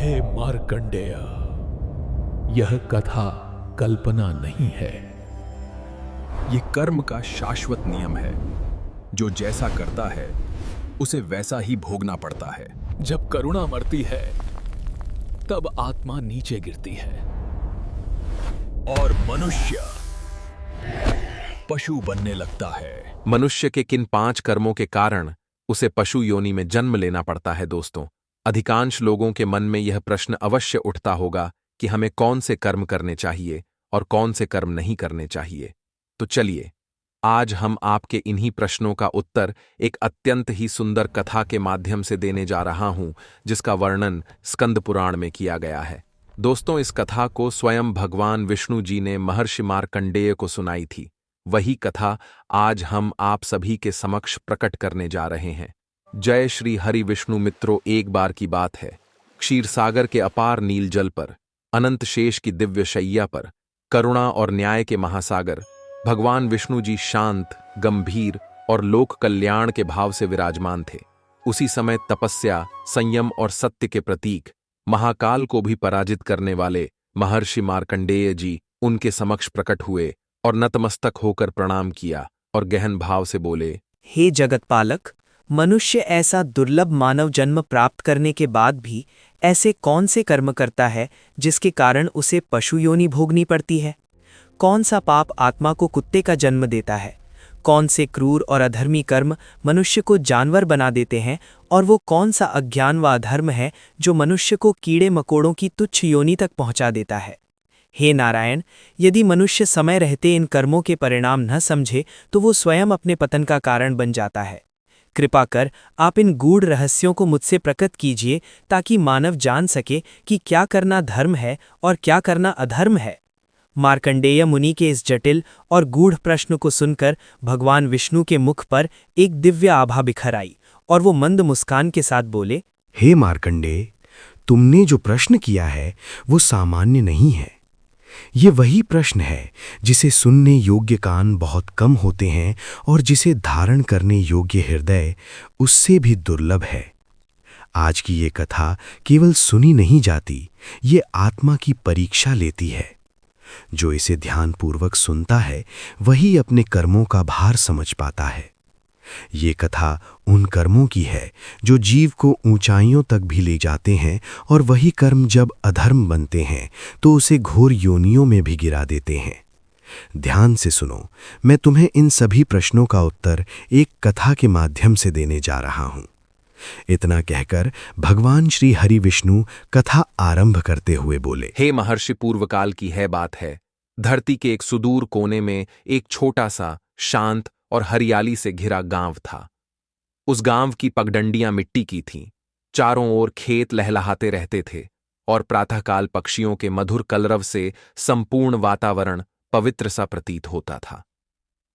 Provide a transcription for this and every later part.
हे मार्कंडेय, यह कथा कल्पना नहीं है। ये कर्म का शाश्वत नियम है। जो जैसा करता है उसे वैसा ही भोगना पड़ता है। जब करुणा मरती है तब आत्मा नीचे गिरती है और मनुष्य पशु बनने लगता है। मनुष्य के किन 5 कर्मों के कारण उसे पशु योनि में जन्म लेना पड़ता है? दोस्तों, अधिकांश लोगों के मन में यह प्रश्न अवश्य उठता होगा कि हमें कौन से कर्म करने चाहिए और कौन से कर्म नहीं करने चाहिए। तो चलिए, आज हम आपके इन्हीं प्रश्नों का उत्तर एक अत्यंत ही सुंदर कथा के माध्यम से देने जा रहा हूं, जिसका वर्णन स्कंद पुराण में किया गया है। दोस्तों, इस कथा को स्वयं भगवान विष्णु जी ने महर्षि मार्कंडेय को सुनाई थी। वही कथा आज हम आप सभी के समक्ष प्रकट करने जा रहे हैं। जय श्री हरि विष्णु मित्रों, एक बार की बात है, क्षीर सागर के अपार नील जल पर, अनंत शेष की दिव्य शैया पर, करुणा और न्याय के महासागर भगवान विष्णु जी शांत, गंभीर और लोक कल्याण के भाव से विराजमान थे। उसी समय तपस्या, संयम और सत्य के प्रतीक, महाकाल को भी पराजित करने वाले महर्षि मार्कंडेय जी उनके समक्ष प्रकट हुए और नतमस्तक होकर प्रणाम किया और गहन भाव से बोले, हे जगतपालक, मनुष्य ऐसा दुर्लभ मानव जन्म प्राप्त करने के बाद भी ऐसे कौन से कर्म करता है जिसके कारण उसे पशु योनि भोगनी पड़ती है? कौन सा पाप आत्मा को कुत्ते का जन्म देता है? कौन से क्रूर और अधर्मी कर्म मनुष्य को जानवर बना देते हैं? और वो कौन सा अज्ञान व अधर्म है जो मनुष्य को कीड़े मकोड़ों की तुच्छ योनि तक पहुंचा देता है? हे नारायण, यदि मनुष्य समय रहते इन कर्मों के परिणाम न समझे तो वो स्वयं अपने पतन का कारण बन जाता है। कृपा कर आप इन गूढ़ रहस्यों को मुझसे प्रकट कीजिए ताकि मानव जान सके कि क्या करना धर्म है और क्या करना अधर्म है। मार्कंडेय मुनि के इस जटिल और गूढ़ प्रश्न को सुनकर भगवान विष्णु के मुख पर एक दिव्य आभा बिखर आई और वो मंद मुस्कान के साथ बोले, हे मार्कंडेय, तुमने जो प्रश्न किया है वो सामान्य नहीं है। ये वही प्रश्न है जिसे सुनने योग्य कान बहुत कम होते हैं और जिसे धारण करने योग्य हृदय उससे भी दुर्लभ है। आज की ये कथा केवल सुनी नहीं जाती, ये आत्मा की परीक्षा लेती है। जो इसे ध्यानपूर्वक सुनता है वही अपने कर्मों का भार समझ पाता है। ये कथा उन कर्मों की है जो जीव को ऊंचाइयों तक भी ले जाते हैं, और वही कर्म जब अधर्म बनते हैं तो उसे घोर योनियों में भी गिरा देते हैं। ध्यान से सुनो, मैं तुम्हें इन सभी प्रश्नों का उत्तर एक कथा के माध्यम से देने जा रहा हूं। इतना कहकर भगवान श्री हरि विष्णु कथा आरंभ करते हुए बोले, हे महर्षि, पूर्वकाल की है बात है, धरती के एक सुदूर कोने में एक छोटा सा शांत और हरियाली से घिरा गांव था। उस गांव की पगडंडियां मिट्टी की थीं, चारों ओर खेत लहलहाते रहते थे और प्रातःकाल पक्षियों के मधुर कलरव से संपूर्ण वातावरण पवित्र सा प्रतीत होता था।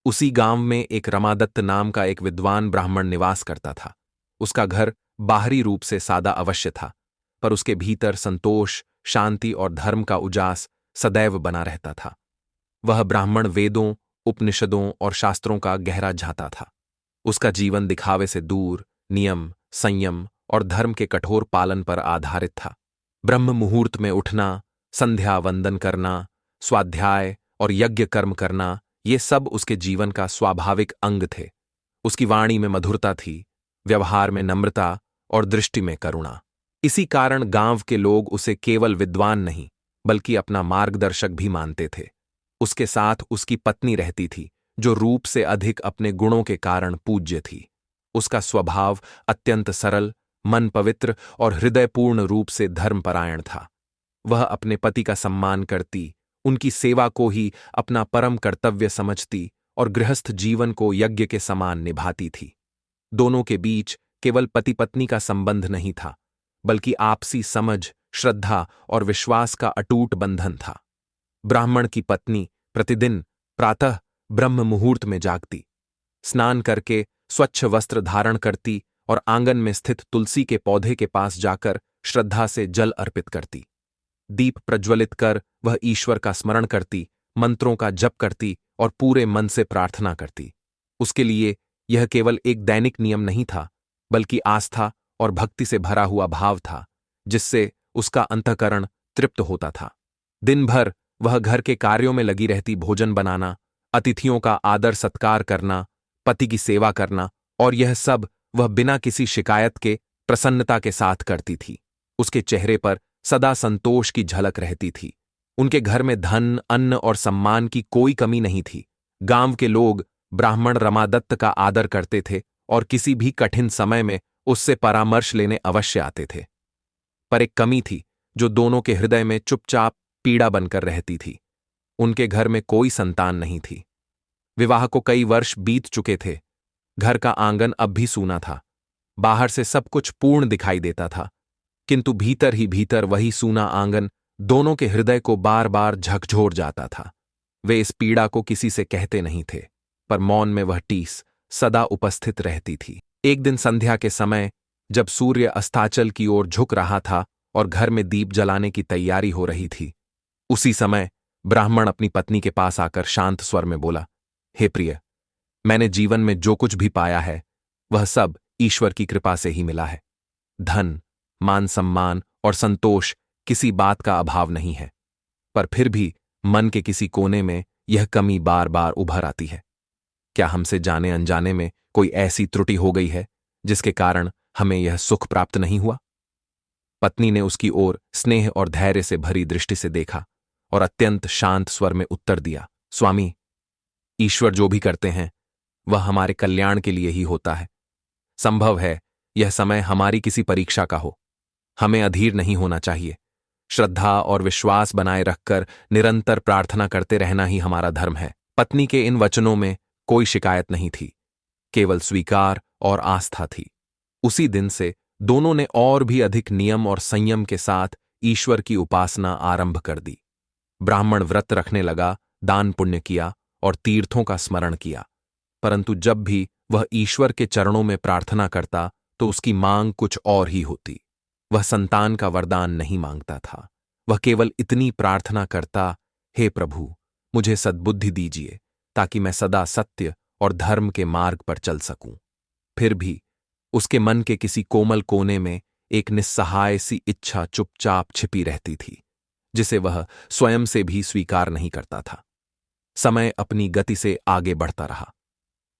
उसी गांव में एक रमादत्त नाम का एक विद्वान ब्राह्मण निवास करता था। उसका घर बाहरी रूप से सादा अवश्य था, पर उसके भीतर संतोष, शांति और धर्म का उजास सदैव बना रहता था। वह ब्राह्मण वेदों, उपनिषदों और शास्त्रों का गहरा झांता था। उसका जीवन दिखावे से दूर नियम, संयम और धर्म के कठोर पालन पर आधारित था। ब्रह्म मुहूर्त में उठना, संध्या वंदन करना, स्वाध्याय और यज्ञ कर्म करना, ये सब उसके जीवन का स्वाभाविक अंग थे। उसकी वाणी में मधुरता थी, व्यवहार में नम्रता और दृष्टि में करुणा। इसी कारण गांव के लोग उसे केवल विद्वान नहीं बल्कि अपना मार्गदर्शक भी मानते थे। उसके साथ उसकी पत्नी रहती थी, जो रूप से अधिक अपने गुणों के कारण पूज्य थी। उसका स्वभाव अत्यंत सरल, मन पवित्र और हृदयपूर्ण रूप से धर्मपरायण था। वह अपने पति का सम्मान करती, उनकी सेवा को ही अपना परम कर्तव्य समझती और गृहस्थ जीवन को यज्ञ के समान निभाती थी। दोनों के बीच केवल पति पत्नी का संबंध नहीं था, बल्कि आपसी समझ, श्रद्धा और विश्वास का अटूट बंधन था। ब्राह्मण की पत्नी प्रतिदिन प्रातः ब्रह्म मुहूर्त में जागती, स्नान करके स्वच्छ वस्त्र धारण करती और आंगन में स्थित तुलसी के पौधे के पास जाकर श्रद्धा से जल अर्पित करती। दीप प्रज्वलित कर वह ईश्वर का स्मरण करती, मंत्रों का जप करती और पूरे मन से प्रार्थना करती। उसके लिए यह केवल एक दैनिक नियम नहीं था, बल्कि आस्था और भक्ति से भरा हुआ भाव था, जिससे उसका अंतःकरण तृप्त होता था। दिन भर वह घर के कार्यों में लगी रहती, भोजन बनाना, अतिथियों का आदर सत्कार करना, पति की सेवा करना, और यह सब वह बिना किसी शिकायत के प्रसन्नता के साथ करती थी। उसके चेहरे पर सदा संतोष की झलक रहती थी। उनके घर में धन, अन्न और सम्मान की कोई कमी नहीं थी। गांव के लोग ब्राह्मण रमादत्त का आदर करते थे और किसी भी कठिन समय में उससे परामर्श लेने अवश्य आते थे। पर एक कमी थी जो दोनों के हृदय में चुपचाप पीड़ा बनकर रहती थी। उनके घर में कोई संतान नहीं थी। विवाह को कई वर्ष बीत चुके थे। घर का आंगन अब भी सूना था। बाहर से सब कुछ पूर्ण दिखाई देता था, किंतु भीतर ही भीतर वही सूना आंगन दोनों के हृदय को बार बार झकझोर जाता था। वे इस पीड़ा को किसी से कहते नहीं थे, पर मौन में वह टीस सदा उपस्थित रहती थी। एक दिन संध्या के समय, जब सूर्य अस्ताचल की ओर झुक रहा था और घर में दीप जलाने की तैयारी हो रही थी, उसी समय ब्राह्मण अपनी पत्नी के पास आकर शांत स्वर में बोला, हे प्रिय, मैंने जीवन में जो कुछ भी पाया है वह सब ईश्वर की कृपा से ही मिला है। धन, मान सम्मान और संतोष किसी बात का अभाव नहीं है, पर फिर भी मन के किसी कोने में यह कमी बार बार उभर आती है। क्या हमसे जाने अनजाने में कोई ऐसी त्रुटि हो गई है जिसके कारण हमें यह सुख प्राप्त नहीं हुआ? पत्नी ने उसकी ओर स्नेह और धैर्य से भरी दृष्टि से देखा और अत्यंत शांत स्वर में उत्तर दिया, स्वामी, ईश्वर जो भी करते हैं वह हमारे कल्याण के लिए ही होता है। संभव है यह समय हमारी किसी परीक्षा का हो। हमें अधीर नहीं होना चाहिए। श्रद्धा और विश्वास बनाए रखकर निरंतर प्रार्थना करते रहना ही हमारा धर्म है। पत्नी के इन वचनों में कोई शिकायत नहीं थी, केवल स्वीकार और आस्था थी। उसी दिन से दोनों ने और भी अधिक नियम और संयम के साथ ईश्वर की उपासना आरंभ कर दी। ब्राह्मण व्रत रखने लगा, दान पुण्य किया और तीर्थों का स्मरण किया, परंतु जब भी वह ईश्वर के चरणों में प्रार्थना करता तो उसकी मांग कुछ और ही होती। वह संतान का वरदान नहीं मांगता था। वह केवल इतनी प्रार्थना करता, हे प्रभु, मुझे सद्बुद्धि दीजिए ताकि मैं सदा सत्य और धर्म के मार्ग पर चल सकूं। फिर भी उसके मन के किसी कोमल कोने में एक निस्सहाय सी इच्छा चुपचाप छिपी रहती थी, जिसे वह स्वयं से भी स्वीकार नहीं करता था। समय अपनी गति से आगे बढ़ता रहा।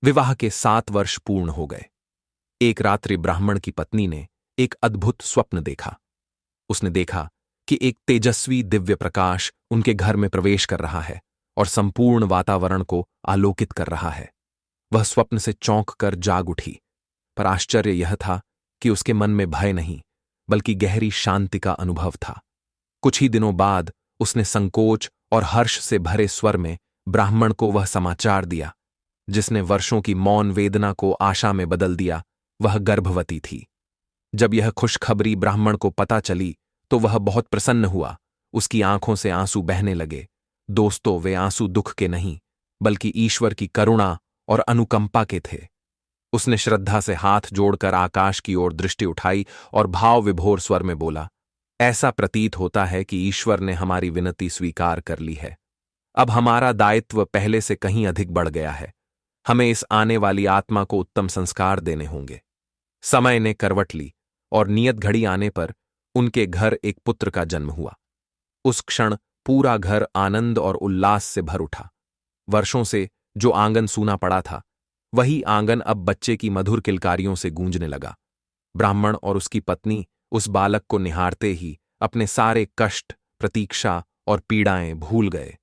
विवाह के 7 वर्ष पूर्ण हो गए। एक रात्रि ब्राह्मण की पत्नी ने एक अद्भुत स्वप्न देखा। उसने देखा कि एक तेजस्वी दिव्य प्रकाश उनके घर में प्रवेश कर रहा है और संपूर्ण वातावरण को आलोकित कर रहा है। वह स्वप्न से चौंक कर जाग उठी, पर आश्चर्य यह था कि उसके मन में भय नहीं, बल्कि गहरी शांति का अनुभव था। कुछ ही दिनों बाद उसने संकोच और हर्ष से भरे स्वर में ब्राह्मण को वह समाचार दिया जिसने वर्षों की मौन वेदना को आशा में बदल दिया। वह गर्भवती थी। जब यह खुशखबरी ब्राह्मण को पता चली तो वह बहुत प्रसन्न हुआ। उसकी आंखों से आंसू बहने लगे। दोस्तों, वे आंसू दुख के नहीं, बल्कि ईश्वर की करुणा और अनुकंपा के थे। उसने श्रद्धा से हाथ जोड़कर आकाश की ओर दृष्टि उठाई और भाव विभोर स्वर में बोला, ऐसा प्रतीत होता है कि ईश्वर ने हमारी विनती स्वीकार कर ली है। अब हमारा दायित्व पहले से कहीं अधिक बढ़ गया है। हमें इस आने वाली आत्मा को उत्तम संस्कार देने होंगे। समय ने करवट ली और नियत घड़ी आने पर उनके घर एक पुत्र का जन्म हुआ। उस क्षण पूरा घर आनंद और उल्लास से भर उठा। वर्षों से जो आंगन सूना पड़ा था, वही आंगन अब बच्चे की मधुर किलकारियों से गूंजने लगा। ब्राह्मण और उसकी पत्नी उस बालक को निहारते ही अपने सारे कष्ट, प्रतीक्षा और पीड़ाएं भूल गए।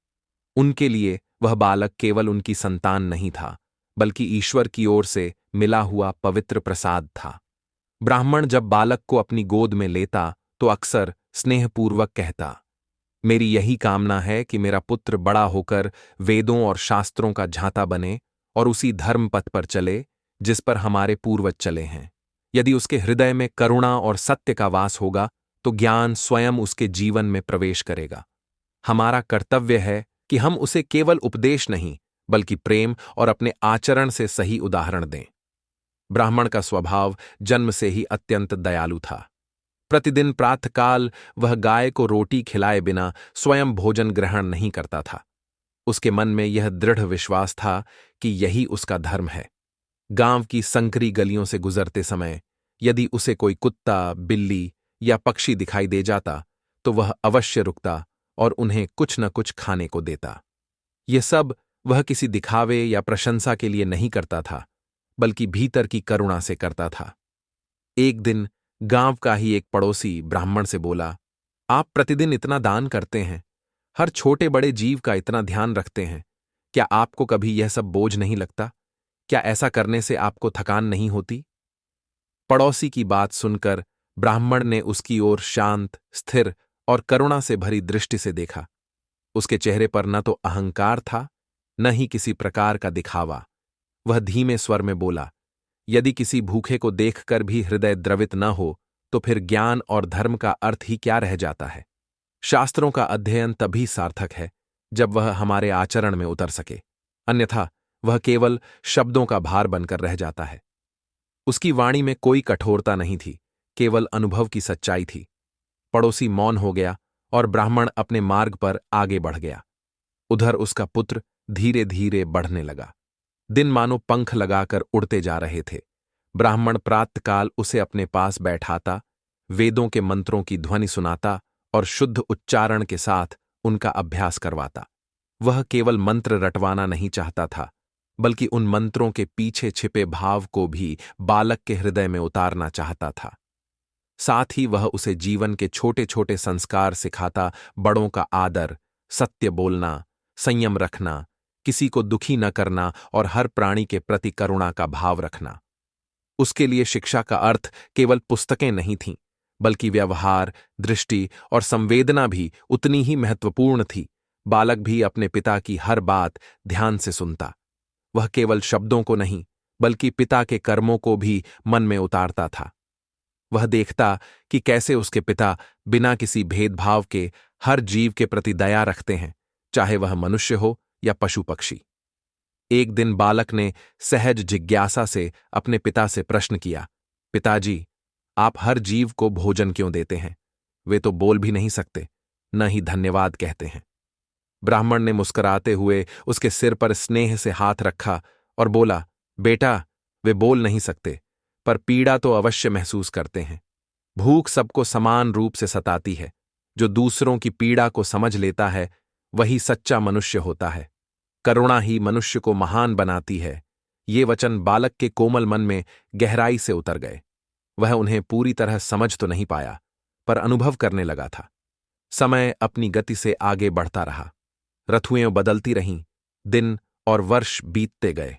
उनके लिए वह बालक केवल उनकी संतान नहीं था, बल्कि ईश्वर की ओर से मिला हुआ पवित्र प्रसाद था। ब्राह्मण जब बालक को अपनी गोद में लेता तो अक्सर स्नेहपूर्वक कहता, मेरी यही कामना है कि मेरा पुत्र बड़ा होकर वेदों और शास्त्रों का झांता बने और उसी धर्म पथ पर चले जिस पर हमारे पूर्वज चले हैं। यदि उसके हृदय में करुणा और सत्य का वास होगा तो ज्ञान स्वयं उसके जीवन में प्रवेश करेगा। हमारा कर्तव्य है कि हम उसे केवल उपदेश नहीं, बल्कि प्रेम और अपने आचरण से सही उदाहरण दें। ब्राह्मण का स्वभाव जन्म से ही अत्यंत दयालु था। प्रतिदिन प्रातःकाल वह गाय को रोटी खिलाए बिना स्वयं भोजन ग्रहण नहीं करता था। उसके मन में यह दृढ़ विश्वास था कि यही उसका धर्म है। गांव की संकरी गलियों से गुजरते समय यदि उसे कोई कुत्ता, बिल्ली या पक्षी दिखाई दे जाता तो वह अवश्य रुकता और उन्हें कुछ न कुछ खाने को देता। यह सब वह किसी दिखावे या प्रशंसा के लिए नहीं करता था, बल्कि भीतर की करुणा से करता था। एक दिन गांव का ही एक पड़ोसी ब्राह्मण से बोला, आप प्रतिदिन इतना दान करते हैं, हर छोटे बड़े जीव का इतना ध्यान रखते हैं, क्या आपको कभी यह सब बोझ नहीं लगता? क्या ऐसा करने से आपको थकान नहीं होती? पड़ोसी की बात सुनकर ब्राह्मण ने उसकी ओर शांत, स्थिर और करुणा से भरी दृष्टि से देखा। उसके चेहरे पर न तो अहंकार था, न ही किसी प्रकार का दिखावा। वह धीमे स्वर में बोला, यदि किसी भूखे को देखकर भी हृदय द्रवित न हो तो फिर ज्ञान और धर्म का अर्थ ही क्या रह जाता है? शास्त्रों का अध्ययन तभी सार्थक है जब वह हमारे आचरण में उतर सके, अन्यथा वह केवल शब्दों का भार बनकर रह जाता है। उसकी वाणी में कोई कठोरता नहीं थी, केवल अनुभव की सच्चाई थी। पड़ोसी मौन हो गया और ब्राह्मण अपने मार्ग पर आगे बढ़ गया। उधर उसका पुत्र धीरे धीरे बढ़ने लगा। दिन मानो पंख लगाकर उड़ते जा रहे थे। ब्राह्मण प्रातःकाल उसे अपने पास बैठाता, वेदों के मंत्रों की ध्वनि सुनाता और शुद्ध उच्चारण के साथ उनका अभ्यास करवाता। वह केवल मंत्र रटवाना नहीं चाहता था, बल्कि उन मंत्रों के पीछे छिपे भाव को भी बालक के हृदय में उतारना चाहता था। साथ ही वह उसे जीवन के छोटे छोटे संस्कार सिखाता, बड़ों का आदर, सत्य बोलना, संयम रखना, किसी को दुखी न करना और हर प्राणी के प्रति करुणा का भाव रखना। उसके लिए शिक्षा का अर्थ केवल पुस्तकें नहीं थीं, बल्कि व्यवहार, दृष्टि और संवेदना भी उतनी ही महत्वपूर्ण थी। बालक भी अपने पिता की हर बात ध्यान से सुनता। वह केवल शब्दों को नहीं, बल्कि पिता के कर्मों को भी मन में उतारता था। वह देखता कि कैसे उसके पिता बिना किसी भेदभाव के हर जीव के प्रति दया रखते हैं, चाहे वह मनुष्य हो या पशु पक्षी। एक दिन बालक ने सहज जिज्ञासा से अपने पिता से प्रश्न किया, पिताजी, आप हर जीव को भोजन क्यों देते हैं? वे तो बोल भी नहीं सकते, न ही धन्यवाद कहते हैं। ब्राह्मण ने मुस्कुराते हुए उसके सिर पर स्नेह से हाथ रखा और बोला, बेटा, वे बोल नहीं सकते, पर पीड़ा तो अवश्य महसूस करते हैं। भूख सबको समान रूप से सताती है। जो दूसरों की पीड़ा को समझ लेता है, वही सच्चा मनुष्य होता है। करुणा ही मनुष्य को महान बनाती है। ये वचन बालक के कोमल मन में गहराई से उतर गए। वह उन्हें पूरी तरह समझ तो नहीं पाया, पर अनुभव करने लगा था। समय अपनी गति से आगे बढ़ता रहा। ऋतुएं बदलती रहीं, दिन और वर्ष बीतते गए।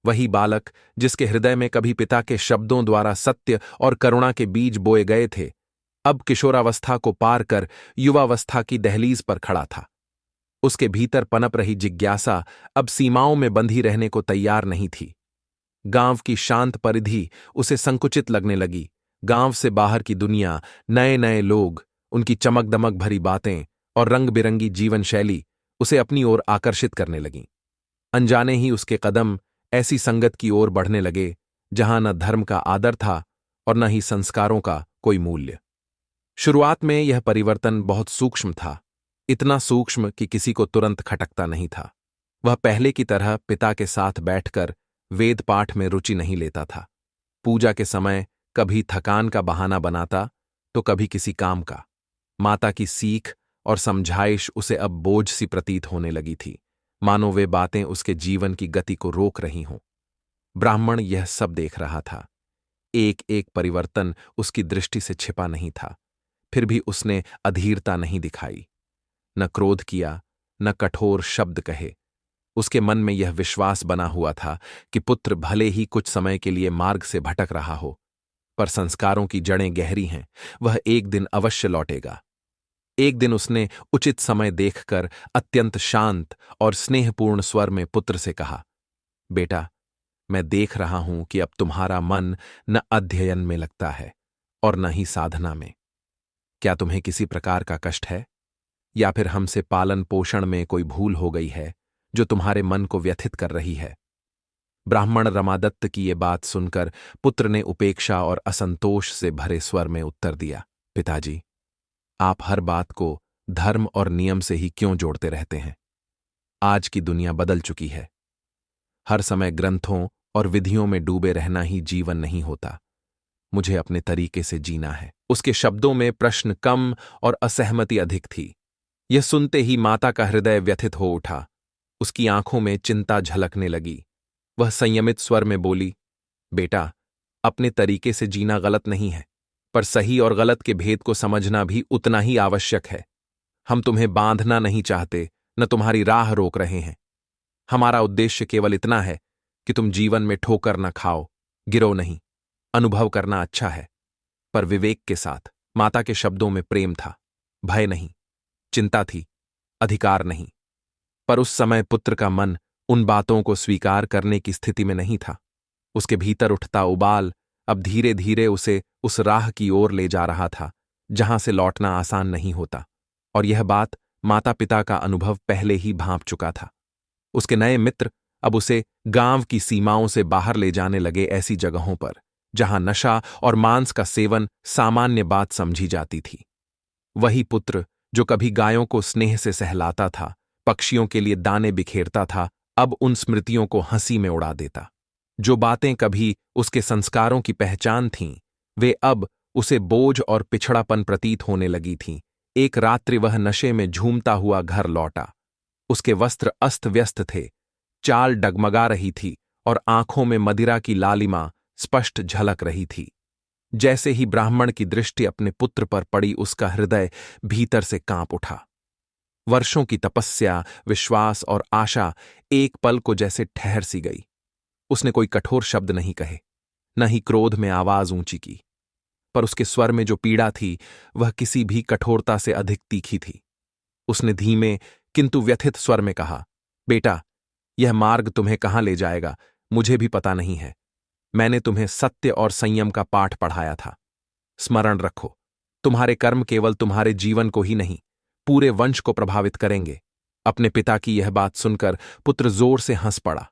वही बालक, जिसके हृदय में कभी पिता के शब्दों द्वारा सत्य और करुणा के बीज बोए गए थे, अब किशोरावस्था को पार कर युवावस्था की दहलीज पर खड़ा था। उसके भीतर पनप रही जिज्ञासा अब सीमाओं में बंधी रहने को तैयार नहीं थी। गांव की शांत परिधि उसे संकुचित लगने लगी। गांव से बाहर की दुनिया, नए नए लोग, उनकी चमक दमक भरी बातें और रंग बिरंगी जीवन शैली उसे अपनी ओर आकर्षित करने लगीं। अनजाने ही उसके कदम ऐसी संगत की ओर बढ़ने लगे जहां न धर्म का आदर था और न ही संस्कारों का कोई मूल्य। शुरुआत में यह परिवर्तन बहुत सूक्ष्म था, इतना सूक्ष्म कि किसी को तुरंत खटकता नहीं था। वह पहले की तरह पिता के साथ बैठकर वेद पाठ में रुचि नहीं लेता था। पूजा के समय कभी थकान का बहाना बनाता तो कभी किसी काम का। माता की सीख और समझाइश उसे अब बोझ सी प्रतीत होने लगी थी, मानो वे बातें उसके जीवन की गति को रोक रही हों। ब्राह्मण यह सब देख रहा था। एक एक परिवर्तन उसकी दृष्टि से छिपा नहीं था, फिर भी उसने अधीरता नहीं दिखाई, न क्रोध किया, न कठोर शब्द कहे। उसके मन में यह विश्वास बना हुआ था कि पुत्र भले ही कुछ समय के लिए मार्ग से भटक रहा हो, पर संस्कारों की जड़ें गहरी हैं, वह एक दिन अवश्य लौटेगा। एक दिन उसने उचित समय देखकर अत्यंत शांत और स्नेहपूर्ण स्वर में पुत्र से कहा, बेटा, मैं देख रहा हूं कि अब तुम्हारा मन न अध्ययन में लगता है और न ही साधना में। क्या तुम्हें किसी प्रकार का कष्ट है, या फिर हमसे पालन पोषण में कोई भूल हो गई है जो तुम्हारे मन को व्यथित कर रही है? ब्राह्मण रमादत्त की ये बात सुनकर पुत्र ने उपेक्षा और असंतोष से भरे स्वर में उत्तर दिया, पिताजी, आप हर बात को धर्म और नियम से ही क्यों जोड़ते रहते हैं? आज की दुनिया बदल चुकी है। हर समय ग्रंथों और विधियों में डूबे रहना ही जीवन नहीं होता। मुझे अपने तरीके से जीना है। उसके शब्दों में प्रश्न कम और असहमति अधिक थी। यह सुनते ही माता का हृदय व्यथित हो उठा। उसकी आंखों में चिंता झलकने लगी। वह संयमित स्वर में बोली, बेटा, अपने तरीके से जीना गलत नहीं है, पर सही और गलत के भेद को समझना भी उतना ही आवश्यक है। हम तुम्हें बांधना नहीं चाहते, न तुम्हारी राह रोक रहे हैं। हमारा उद्देश्य केवल इतना है कि तुम जीवन में ठोकर न खाओ, गिरो नहीं। अनुभव करना अच्छा है, पर विवेक के साथ। माता के शब्दों में प्रेम था, भय नहीं। चिंता थी, अधिकार नहीं। पर उस समय पुत्र का मन उन बातों को स्वीकार करने की स्थिति में नहीं था। उसके भीतर उठता उबाल अब धीरे धीरे उसे उस राह की ओर ले जा रहा था जहां से लौटना आसान नहीं होता। और यह बात माता पिता का अनुभव पहले ही भांप चुका था। उसके नए मित्र अब उसे गांव की सीमाओं से बाहर ले जाने लगे, ऐसी जगहों पर जहां नशा और मांस का सेवन सामान्य बात समझी जाती थी। वही पुत्र जो कभी गायों को स्नेह से सहलाता था, पक्षियों के लिए दाने बिखेरता था, अब उन स्मृतियों को हंसी में उड़ा देता। जो बातें कभी उसके संस्कारों की पहचान थीं, वे अब उसे बोझ और पिछड़ापन प्रतीत होने लगी थीं। एक रात्रि वह नशे में झूमता हुआ घर लौटा। उसके वस्त्र अस्त व्यस्त थे, चाल डगमगा रही थी और आंखों में मदिरा की लालिमा स्पष्ट झलक रही थी। जैसे ही ब्राह्मण की दृष्टि अपने पुत्र पर पड़ी, उसका हृदय भीतर से कांप उठा। वर्षों की तपस्या, विश्वास और आशा एक पल को जैसे ठहर सी गई। उसने कोई कठोर शब्द नहीं कहे, न ही क्रोध में आवाज ऊंची की, पर उसके स्वर में जो पीड़ा थी वह किसी भी कठोरता से अधिक तीखी थी। उसने धीमे किंतु व्यथित स्वर में कहा, बेटा, यह मार्ग तुम्हें कहां ले जाएगा मुझे भी पता नहीं है। मैंने तुम्हें सत्य और संयम का पाठ पढ़ाया था। स्मरण रखो, तुम्हारे कर्म केवल तुम्हारे जीवन को ही नहीं, पूरे वंश को प्रभावित करेंगे। अपने पिता की यह बात सुनकर पुत्र जोर से हंस पड़ा।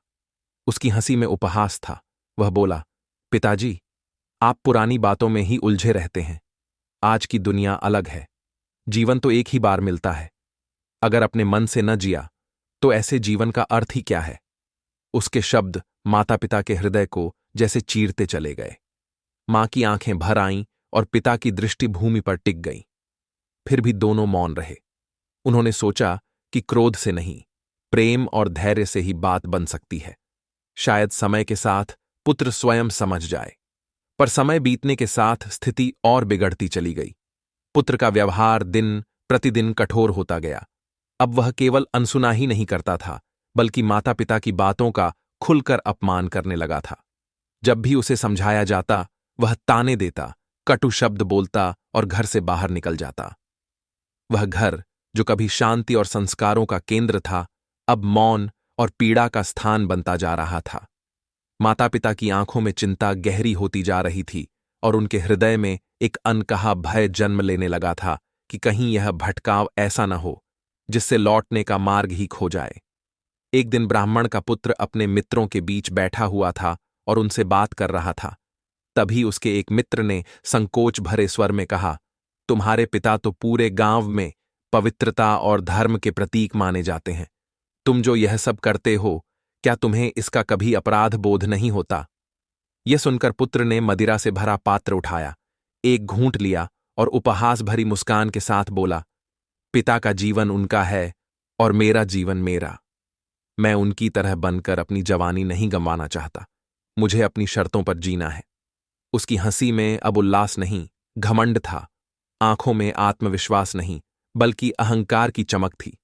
उसकी हंसी में उपहास था। वह बोला, पिताजी, आप पुरानी बातों में ही उलझे रहते हैं। आज की दुनिया अलग है। जीवन तो एक ही बार मिलता है। अगर अपने मन से न जिया तो ऐसे जीवन का अर्थ ही क्या है। उसके शब्द माता पिता के हृदय को जैसे चीरते चले गए। मां की आंखें भर आईं और पिता की दृष्टि भूमि पर टिक गई। फिर भी दोनों मौन रहे। उन्होंने सोचा कि क्रोध से नहीं, प्रेम और धैर्य से ही बात बन सकती है। शायद समय के साथ पुत्र स्वयं समझ जाए। पर समय बीतने के साथ स्थिति और बिगड़ती चली गई। पुत्र का व्यवहार दिन प्रतिदिन कठोर होता गया। अब वह केवल अनसुना ही नहीं करता था, बल्कि माता पिता की बातों का खुलकर अपमान करने लगा था। जब भी उसे समझाया जाता, वह ताने देता, कटु शब्द बोलता और घर से बाहर निकल जाता। वह घर जो कभी शांति और संस्कारों का केंद्र था, अब मौन और पीड़ा का स्थान बनता जा रहा था। माता पिता की आंखों में चिंता गहरी होती जा रही थी और उनके हृदय में एक अनकहा भय जन्म लेने लगा था कि कहीं यह भटकाव ऐसा न हो जिससे लौटने का मार्ग ही खो जाए। एक दिन ब्राह्मण का पुत्र अपने मित्रों के बीच बैठा हुआ था और उनसे बात कर रहा था। तभी उसके एक मित्र ने संकोच भरे स्वर में कहा, तुम्हारे पिता तो पूरे गांव में पवित्रता और धर्म के प्रतीक माने जाते हैं। तुम जो यह सब करते हो, क्या तुम्हें इसका कभी अपराध बोध नहीं होता? यह सुनकर पुत्र ने मदिरा से भरा पात्र उठाया, एक घूंट लिया और उपहास भरी मुस्कान के साथ बोला, पिता का जीवन उनका है और मेरा जीवन मेरा। मैं उनकी तरह बनकर अपनी जवानी नहीं गंवाना चाहता। मुझे अपनी शर्तों पर जीना है। उसकी हंसी में अब उल्लास नहीं, घमंड था। आंखों में आत्मविश्वास नहीं, बल्कि अहंकार की चमक थी।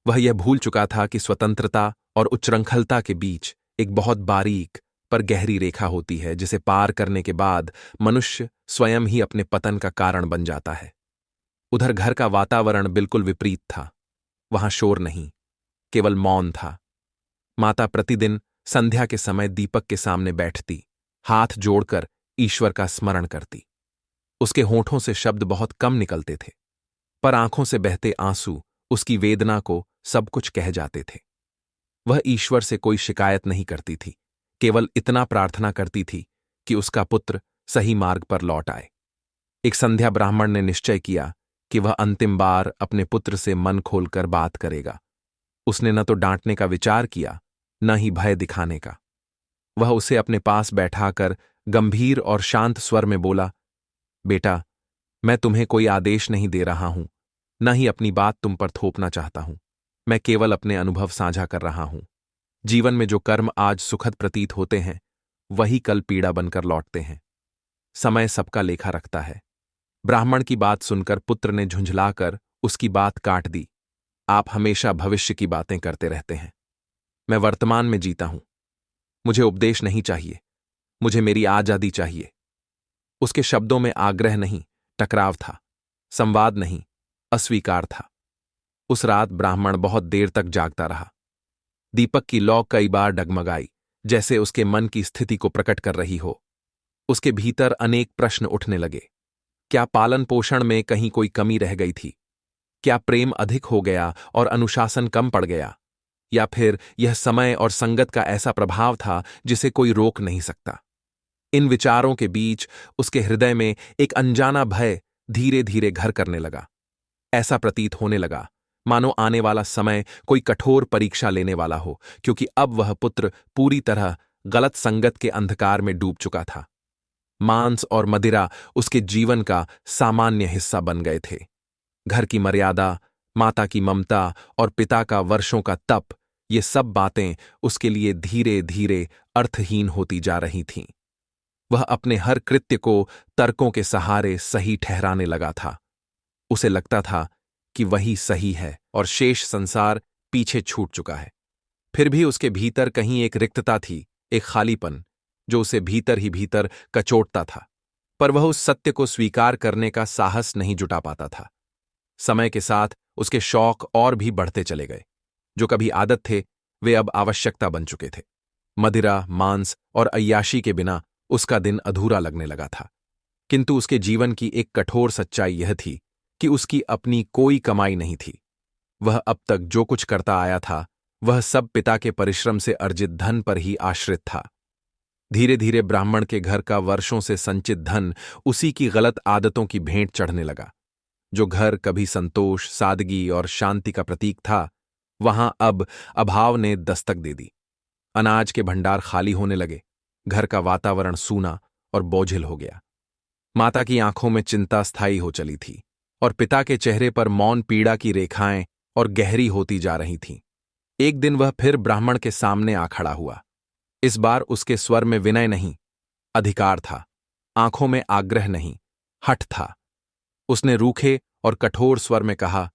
वह यह भूल चुका था कि स्वतंत्रता और उच्चृंखलता के बीच एक बहुत बारीक पर गहरी रेखा होती है, जिसे पार करने के बाद मनुष्य स्वयं ही अपने पतन का कारण बन जाता है। उधर घर का वातावरण बिल्कुल विपरीत था। वहां शोर नहीं, केवल मौन था। माता प्रतिदिन संध्या के समय दीपक के सामने बैठती, हाथ जोड़कर ईश्वर का स्मरण करती। उसके होठों से शब्द बहुत कम निकलते थे, पर आंखों से बहते आंसू उसकी वेदना को सब कुछ कह जाते थे। वह ईश्वर से कोई शिकायत नहीं करती थी, केवल इतना प्रार्थना करती थी कि उसका पुत्र सही मार्ग पर लौट आए। एक संध्या ब्राह्मण ने निश्चय किया कि वह अंतिम बार अपने पुत्र से मन खोलकर बात करेगा। उसने न तो डांटने का विचार किया, न ही भय दिखाने का। वह उसे अपने पास बैठाकर गंभीर और शांत स्वर में बोला, बेटा, मैं तुम्हें कोई आदेश नहीं दे रहा हूं, न ही अपनी बात तुम पर थोपना चाहता हूं। मैं केवल अपने अनुभव साझा कर रहा हूं। जीवन में जो कर्म आज सुखद प्रतीत होते हैं, वही कल पीड़ा बनकर लौटते हैं। समय सबका लेखा रखता है। ब्राह्मण की बात सुनकर पुत्र ने झुंझलाकर उसकी बात काट दी। आप हमेशा भविष्य की बातें करते रहते हैं। मैं वर्तमान में जीता हूं। मुझे उपदेश नहीं चाहिए, मुझे मेरी आजादी चाहिए। उसके शब्दों में आग्रह नहीं, टकराव था। संवाद नहीं, अस्वीकार था। उस रात ब्राह्मण बहुत देर तक जागता रहा। दीपक की लौ कई बार डगमगाई, जैसे उसके मन की स्थिति को प्रकट कर रही हो। उसके भीतर अनेक प्रश्न उठने लगे। क्या पालन पोषण में कहीं कोई कमी रह गई थी? क्या प्रेम अधिक हो गया और अनुशासन कम पड़ गया? या फिर यह समय और संगत का ऐसा प्रभाव था जिसे कोई रोक नहीं सकता? इन विचारों के बीच उसके हृदय में एक अनजाना भय धीरे धीरे घर करने लगा। ऐसा प्रतीत होने लगा मानो आने वाला समय कोई कठोर परीक्षा लेने वाला हो, क्योंकि अब वह पुत्र पूरी तरह गलत संगत के अंधकार में डूब चुका था। मांस और मदिरा उसके जीवन का सामान्य हिस्सा बन गए थे। घर की मर्यादा, माता की ममता और पिता का वर्षों का तप, ये सब बातें उसके लिए धीरे धीरे अर्थहीन होती जा रही थीं। वह अपने हर कृत्य को तर्कों के सहारे सही ठहराने लगा था। उसे लगता था कि वही सही है और शेष संसार पीछे छूट चुका है। फिर भी उसके भीतर कहीं एक रिक्तता थी, एक खालीपन, जो उसे भीतर ही भीतर कचोटता था। पर वह उस सत्य को स्वीकार करने का साहस नहीं जुटा पाता था। समय के साथ उसके शौक और भी बढ़ते चले गए। जो कभी आदत थे, वे अब आवश्यकता बन चुके थे। मदिरा, मांस और अय्याशी के बिना उसका दिन अधूरा लगने लगा था। किंतु उसके जीवन की एक कठोर सच्चाई यह थी कि उसकी अपनी कोई कमाई नहीं थी। वह अब तक जो कुछ करता आया था, वह सब पिता के परिश्रम से अर्जित धन पर ही आश्रित था। धीरे धीरे ब्राह्मण के घर का वर्षों से संचित धन उसी की गलत आदतों की भेंट चढ़ने लगा। जो घर कभी संतोष, सादगी और शांति का प्रतीक था, वहां अब अभाव ने दस्तक दे दी। अनाज के भंडार खाली होने लगे। घर का वातावरण सूना और बोझिल हो गया। माता की आंखों में चिंता स्थायी हो चली थी और पिता के चेहरे पर मौन पीड़ा की रेखाएं और गहरी होती जा रही थीं। एक दिन वह फिर ब्राह्मण के सामने आ खड़ा हुआ। इस बार उसके स्वर में विनय नहीं, अधिकार था। आंखों में आग्रह नहीं, हठ था। उसने रूखे और कठोर स्वर में कहा,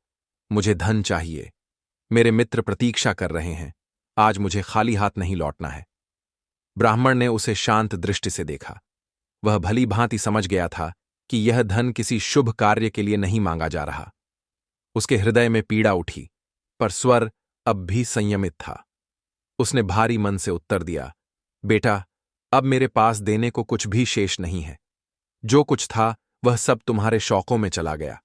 मुझे धन चाहिए। मेरे मित्र प्रतीक्षा कर रहे हैं। आज मुझे खाली हाथ नहीं लौटना है। ब्राह्मण ने उसे शांत दृष्टि से देखा। वह भली भांति समझ गया था कि यह धन किसी शुभ कार्य के लिए नहीं मांगा जा रहा। उसके हृदय में पीड़ा उठी, पर स्वर अब भी संयमित था। उसने भारी मन से उत्तर दिया, बेटा, अब मेरे पास देने को कुछ भी शेष नहीं है। जो कुछ था वह सब तुम्हारे शौकों में चला गया,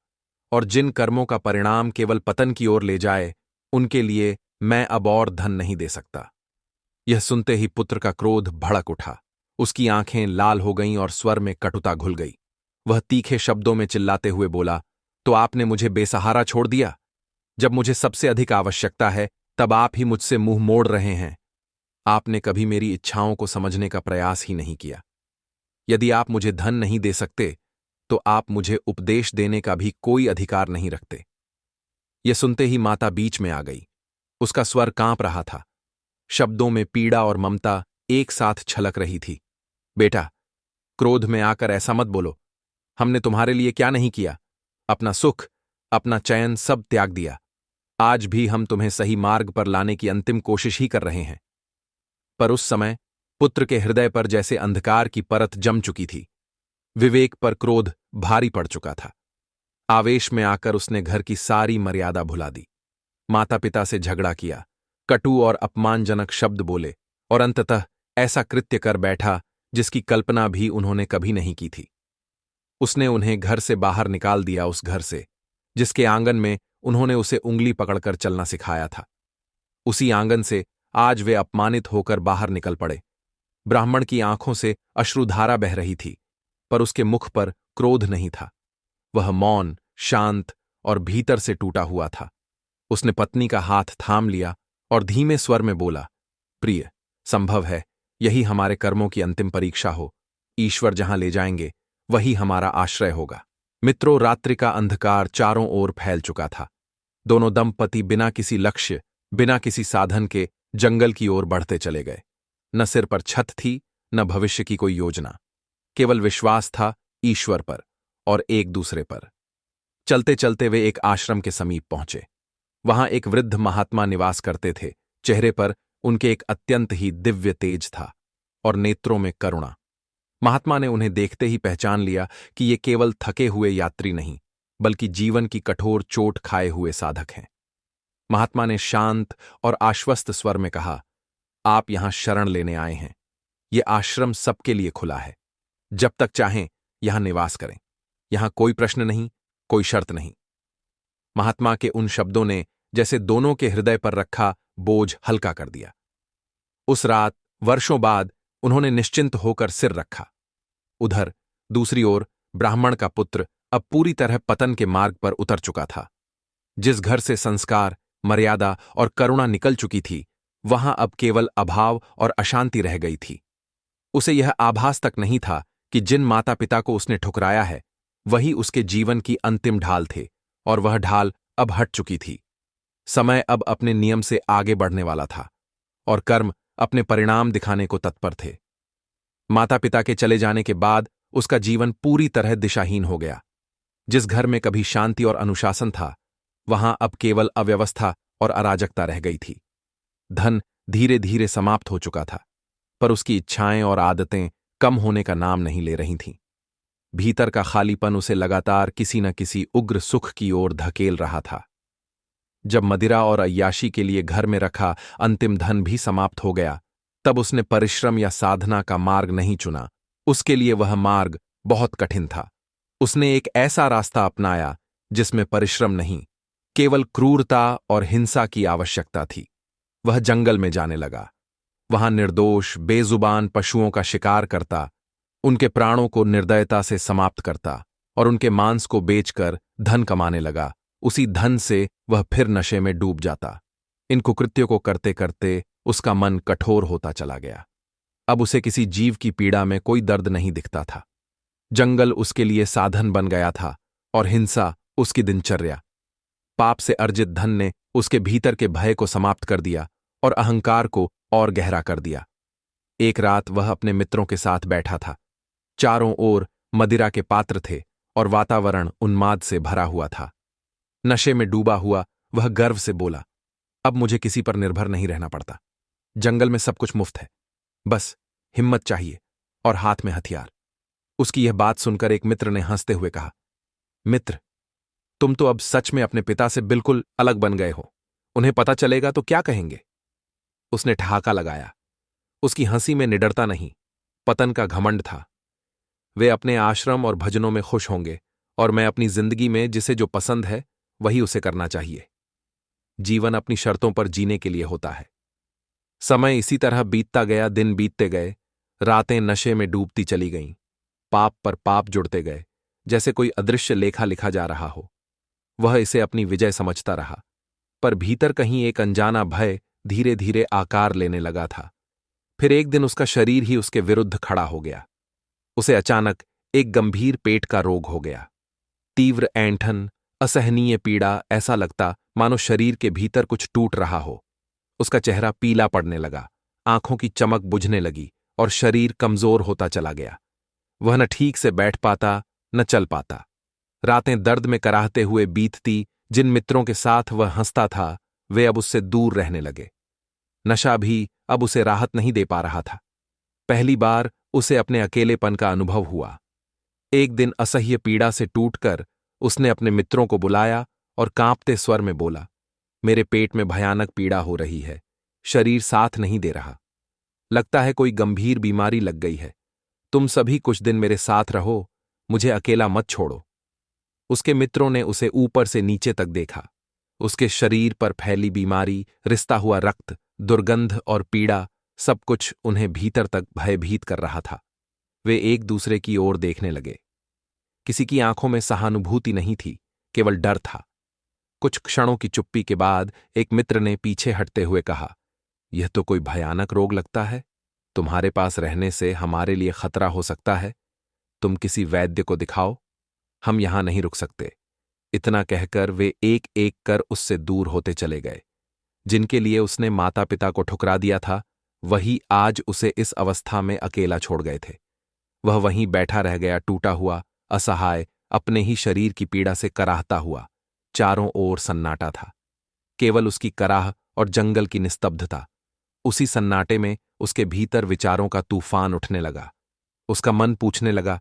और जिन कर्मों का परिणाम केवल पतन की ओर ले जाए, उनके लिए मैं अब और धन नहीं दे सकता। यह सुनते ही पुत्र का क्रोध भड़क उठा। उसकी आंखें लाल हो गईं और स्वर में कटुता घुल गई। वह तीखे शब्दों में चिल्लाते हुए बोला, तो आपने मुझे बेसहारा छोड़ दिया? जब मुझे सबसे अधिक आवश्यकता है, तब आप ही मुझसे मुंह मोड़ रहे हैं। आपने कभी मेरी इच्छाओं को समझने का प्रयास ही नहीं किया। यदि आप मुझे धन नहीं दे सकते, तो आप मुझे उपदेश देने का भी कोई अधिकार नहीं रखते। यह सुनते ही माता बीच में आ गई। उसका स्वर कांप रहा था। शब्दों में पीड़ा और ममता एक साथ छलक रही थी। बेटा, क्रोध में आकर ऐसा मत बोलो। हमने तुम्हारे लिए क्या नहीं किया? अपना सुख, अपना चैन सब त्याग दिया। आज भी हम तुम्हें सही मार्ग पर लाने की अंतिम कोशिश ही कर रहे हैं। पर उस समय पुत्र के हृदय पर जैसे अंधकार की परत जम चुकी थी। विवेक पर क्रोध भारी पड़ चुका था। आवेश में आकर उसने घर की सारी मर्यादा भुला दी। माता पिता से झगड़ा किया, कटु और अपमानजनक शब्द बोले, और अंततः ऐसा कृत्य कर बैठा जिसकी कल्पना भी उन्होंने कभी नहीं की थी। उसने उन्हें घर से बाहर निकाल दिया, उस घर से जिसके आंगन में उन्होंने उसे उंगली पकड़कर चलना सिखाया था। उसी आंगन से आज वे अपमानित होकर बाहर निकल पड़े। ब्राह्मण की आंखों से अश्रुधारा बह रही थी, पर उसके मुख पर क्रोध नहीं था। वह मौन, शांत और भीतर से टूटा हुआ था। उसने पत्नी का हाथ थाम लिया और धीमे स्वर में बोला, प्रिय, संभव है यही हमारे कर्मों की अंतिम परीक्षा हो। ईश्वर जहां ले जाएंगे वही हमारा आश्रय होगा। मित्रों, रात्रि का अंधकार चारों ओर फैल चुका था। दोनों दंपति बिना किसी लक्ष्य, बिना किसी साधन के जंगल की ओर बढ़ते चले गए। न सिर पर छत थी, न भविष्य की कोई योजना। केवल विश्वास था ईश्वर पर और एक दूसरे पर। चलते चलते वे एक आश्रम के समीप पहुंचे। वहां एक वृद्ध महात्मा निवास करते थे। चेहरे पर उनके एक अत्यंत ही दिव्य तेज था और नेत्रों में करुणा। महात्मा ने उन्हें देखते ही पहचान लिया कि ये केवल थके हुए यात्री नहीं, बल्कि जीवन की कठोर चोट खाए हुए साधक हैं। महात्मा ने शांत और आश्वस्त स्वर में कहा, आप यहां शरण लेने आए हैं। ये आश्रम सबके लिए खुला है। जब तक चाहें यहां निवास करें। यहां कोई प्रश्न नहीं, कोई शर्त नहीं। महात्मा के उन शब्दों ने जैसे दोनों के हृदय पर रखा बोझ हल्का कर दिया। उस रात वर्षों बाद उन्होंने निश्चिंत होकर सिर रखा। उधर दूसरी ओर ब्राह्मण का पुत्र अब पूरी तरह पतन के मार्ग पर उतर चुका था। जिस घर से संस्कार, मर्यादा और करुणा निकल चुकी थी, वहां अब केवल अभाव और अशांति रह गई थी। उसे यह आभास तक नहीं था कि जिन माता पिता को उसने ठुकराया है, वही उसके जीवन की अंतिम ढाल थे, और वह ढाल अब हट चुकी थी। समय अब अपने नियम से आगे बढ़ने वाला था, और कर्म अपने परिणाम दिखाने को तत्पर थे। माता पिता के चले जाने के बाद उसका जीवन पूरी तरह दिशाहीन हो गया। जिस घर में कभी शांति और अनुशासन था, वहां अब केवल अव्यवस्था और अराजकता रह गई थी। धन धीरे धीरे समाप्त हो चुका था, पर उसकी इच्छाएं और आदतें कम होने का नाम नहीं ले रही थीं। भीतर का खालीपन उसे लगातार किसी न किसी उग्र सुख की ओर धकेल रहा था। जब मदिरा और अय्याशी के लिए घर में रखा अंतिम धन भी समाप्त हो गया, तब उसने परिश्रम या साधना का मार्ग नहीं चुना। उसके लिए वह मार्ग बहुत कठिन था। उसने एक ऐसा रास्ता अपनाया जिसमें परिश्रम नहीं, केवल क्रूरता और हिंसा की आवश्यकता थी। वह जंगल में जाने लगा। वहां निर्दोष, बेजुबान पशुओं का शिकार करता, उनके प्राणों को निर्दयता से समाप्त करता और उनके मांस को बेचकर धन कमाने लगा। उसी धन से वह फिर नशे में डूब जाता। इन कुकृत्यों को करते करते उसका मन कठोर होता चला गया। अब उसे किसी जीव की पीड़ा में कोई दर्द नहीं दिखता था। जंगल उसके लिए साधन बन गया था और हिंसा उसकी दिनचर्या। पाप से अर्जित धन ने उसके भीतर के भय को समाप्त कर दिया और अहंकार को और गहरा कर दिया। एक रात वह अपने मित्रों के साथ बैठा था। चारों ओर मदिरा के पात्र थे और वातावरण उन्माद से भरा हुआ था। नशे में डूबा हुआ वह गर्व से बोला, अब मुझे किसी पर निर्भर नहीं रहना पड़ता। जंगल में सब कुछ मुफ्त है, बस हिम्मत चाहिए और हाथ में हथियार। उसकी यह बात सुनकर एक मित्र ने हंसते हुए कहा, मित्र, तुम तो अब सच में अपने पिता से बिल्कुल अलग बन गए हो। उन्हें पता चलेगा तो क्या कहेंगे? उसने ठहाका लगाया। उसकी हंसी में निडरता नहीं, पतन का घमंड था। वे अपने आश्रम और भजनों में खुश होंगे और मैं अपनी जिंदगी में जिसे जो पसंद है वही उसे करना चाहिए। जीवन अपनी शर्तों पर जीने के लिए होता है। समय इसी तरह बीतता गया। दिन बीतते गए, रातें नशे में डूबती चली गईं। पाप पर पाप जुड़ते गए, जैसे कोई अदृश्य लेखा लिखा जा रहा हो। वह इसे अपनी विजय समझता रहा, पर भीतर कहीं एक अनजाना भय धीरे धीरे आकार लेने लगा था। फिर एक दिन उसका शरीर ही उसके विरुद्ध खड़ा हो गया। उसे अचानक एक गंभीर पेट का रोग हो गया। तीव्र ऐंठन, असहनीय पीड़ा, ऐसा लगता मानो शरीर के भीतर कुछ टूट रहा हो। उसका चेहरा पीला पड़ने लगा, आंखों की चमक बुझने लगी और शरीर कमजोर होता चला गया। वह न ठीक से बैठ पाता, न चल पाता। रातें दर्द में कराहते हुए बीतती। जिन मित्रों के साथ वह हंसता था, वे अब उससे दूर रहने लगे। नशा भी अब उसे राहत नहीं दे पा रहा था। पहली बार उसे अपने अकेलेपन का अनुभव हुआ। एक दिन असह्य पीड़ा से टूटकर उसने अपने मित्रों को बुलाया और कांपते स्वर में बोला, मेरे पेट में भयानक पीड़ा हो रही है, शरीर साथ नहीं दे रहा। लगता है कोई गंभीर बीमारी लग गई है। तुम सभी कुछ दिन मेरे साथ रहो, मुझे अकेला मत छोड़ो। उसके मित्रों ने उसे ऊपर से नीचे तक देखा। उसके शरीर पर फैली बीमारी, रिसता हुआ रक्त, दुर्गंध और पीड़ा, सब कुछ उन्हें भीतर तक भयभीत कर रहा था। वे एक दूसरे की ओर देखने लगे। किसी की आंखों में सहानुभूति नहीं थी, केवल डर था। कुछ क्षणों की चुप्पी के बाद एक मित्र ने पीछे हटते हुए कहा, यह तो कोई भयानक रोग लगता है। तुम्हारे पास रहने से हमारे लिए खतरा हो सकता है। तुम किसी वैद्य को दिखाओ। हम यहां नहीं रुक सकते। इतना कहकर वे एक एक कर उससे दूर होते चले गए। जिनके लिए उसने माता पिता को ठुकरा दिया था, वही आज उसे इस अवस्था में अकेला छोड़ गए थे। वह वहीं बैठा रह गया, टूटा हुआ, असहाय, अपने ही शरीर की पीड़ा से कराहता हुआ। चारों ओर सन्नाटा था, केवल उसकी कराह और जंगल की निस्तब्धता। उसी सन्नाटे में उसके भीतर विचारों का तूफान उठने लगा। उसका मन पूछने लगा,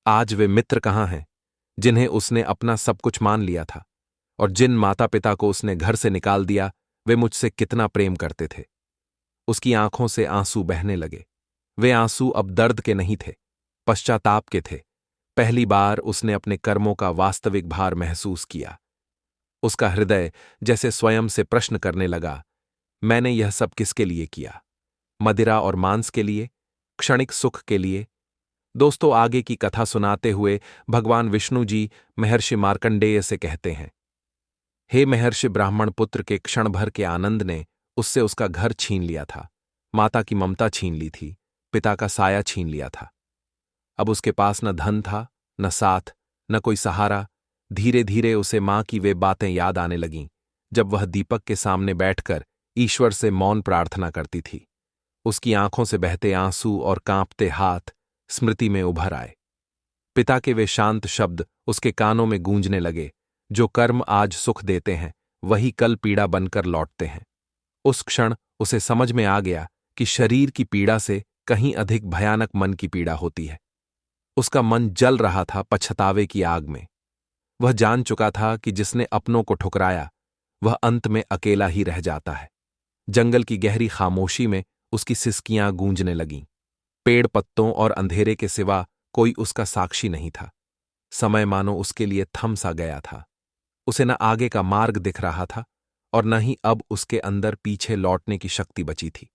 आज वे मित्र कहाँ हैं जिन्हें उसने अपना सब कुछ मान लिया था, और जिन माता पिता को उसने घर से निकाल दिया, वे मुझसे कितना प्रेम करते थे। उसकी आंखों से आंसू बहने लगे। वे आंसू अब दर्द के नहीं थे, पश्चाताप के थे। पहली बार उसने अपने कर्मों का वास्तविक भार महसूस किया। उसका हृदय जैसे स्वयं से प्रश्न करने लगा, मैंने यह सब किसके लिए किया? मदिरा और मांस के लिए? क्षणिक सुख के लिए? दोस्तों, आगे की कथा सुनाते हुए भगवान विष्णु जी महर्षि मार्कंडेय से कहते हैं, हे महर्षि, ब्राह्मण पुत्र के क्षण भर के आनंद ने उससे उसका घर छीन लिया था, माता की ममता छीन ली थी, पिता का साया छीन लिया था। अब उसके पास न धन था, न साथ, न कोई सहारा। धीरे धीरे उसे मां की वे बातें याद आने लगीं, जब वह दीपक के सामने बैठकर ईश्वर से मौन प्रार्थना करती थी। उसकी आंखों से बहते आंसू और कांपते हाथ स्मृति में उभर आए। पिता के वे शांत शब्द उसके कानों में गूंजने लगे, जो कर्म आज सुख देते हैं, वही कल पीड़ा बनकर लौटते हैं। उस क्षण उसे समझ में आ गया कि शरीर की पीड़ा से कहीं अधिक भयानक मन की पीड़ा होती है। उसका मन जल रहा था पछतावे की आग में। वह जान चुका था कि जिसने अपनों को ठुकराया, वह अंत में अकेला ही रह जाता है। जंगल की गहरी खामोशी में उसकी सिसकियां गूंजने लगीं। पेड़ पत्तों और अंधेरे के सिवा कोई उसका साक्षी नहीं था। समय मानो उसके लिए थम सा गया था। उसे न आगे का मार्ग दिख रहा था और न ही अब उसके अंदर पीछे लौटने की शक्ति बची थी।